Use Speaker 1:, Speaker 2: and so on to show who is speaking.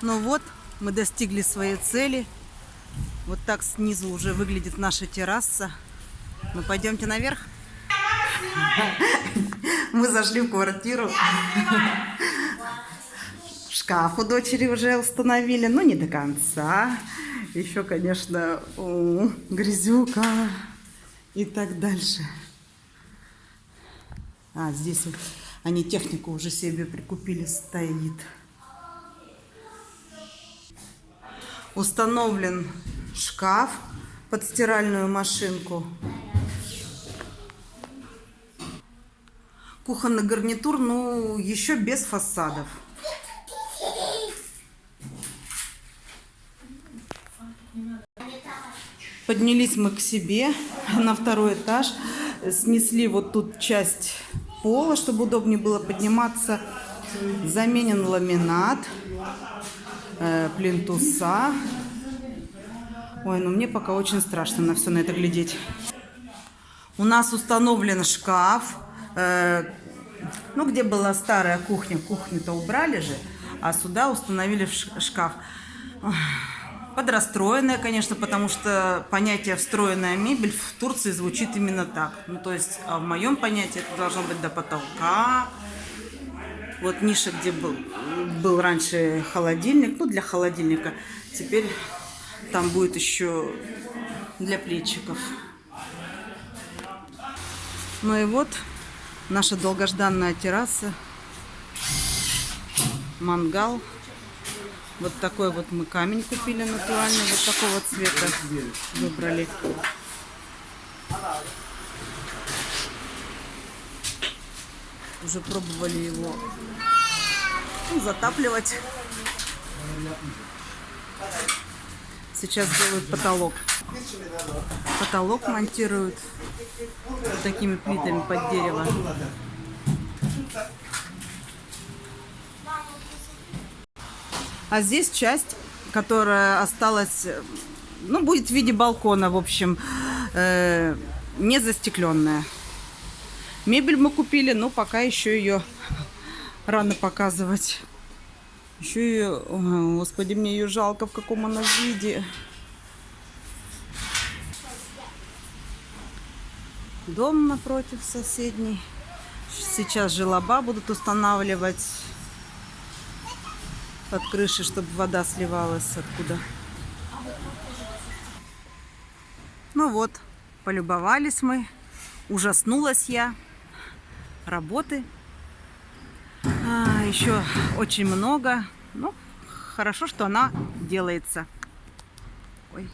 Speaker 1: Ну вот, мы достигли своей цели. Вот так снизу уже выглядит наша терраса. Ну, пойдемте наверх. Мы зашли в квартиру. Шкаф у дочери уже установили, но не до конца. Еще, конечно, грязюка и так дальше. А, здесь вот они технику уже себе прикупили, стоит. Установлен шкаф под стиральную машинку. Кухонный гарнитур, ну, еще без фасадов. Поднялись мы к себе на второй этаж. Снесли вот тут часть пола, чтобы удобнее было подниматься. Заменен ламинат, плинтуса. Ой, ну мне пока очень страшно на все на это глядеть. У нас установлен шкаф. Ну, где была старая кухня, кухню-то убрали же, а сюда установили шкаф. Подрастроенная, конечно, потому что понятие «встроенная мебель» в Турции звучит именно так. Ну, то есть, а в моем понятии это должно быть до потолка. Вот ниша, где был раньше холодильник, ну, для холодильника. Теперь там будет еще для плечиков. Ну и вот наша долгожданная терраса. Мангал. Вот такой вот мы камень купили натуральный, вот такого цвета выбрали. Уже пробовали его затапливать. Сейчас делают потолок. Потолок монтируют вот такими плитами под дерево. А здесь часть, которая осталась, ну, будет в виде балкона, в общем, не застекленная. Мебель мы купили, но пока еще ее рано показывать. Еще ее, господи, мне ее жалко, в каком она виде. Дом напротив соседний. Сейчас желоба будут устанавливать под крышей, чтобы вода сливалась оттуда. Ну вот, полюбовались мы. Ужаснулась я. Работы. Еще очень много. Ну, хорошо, что она делается. Ой.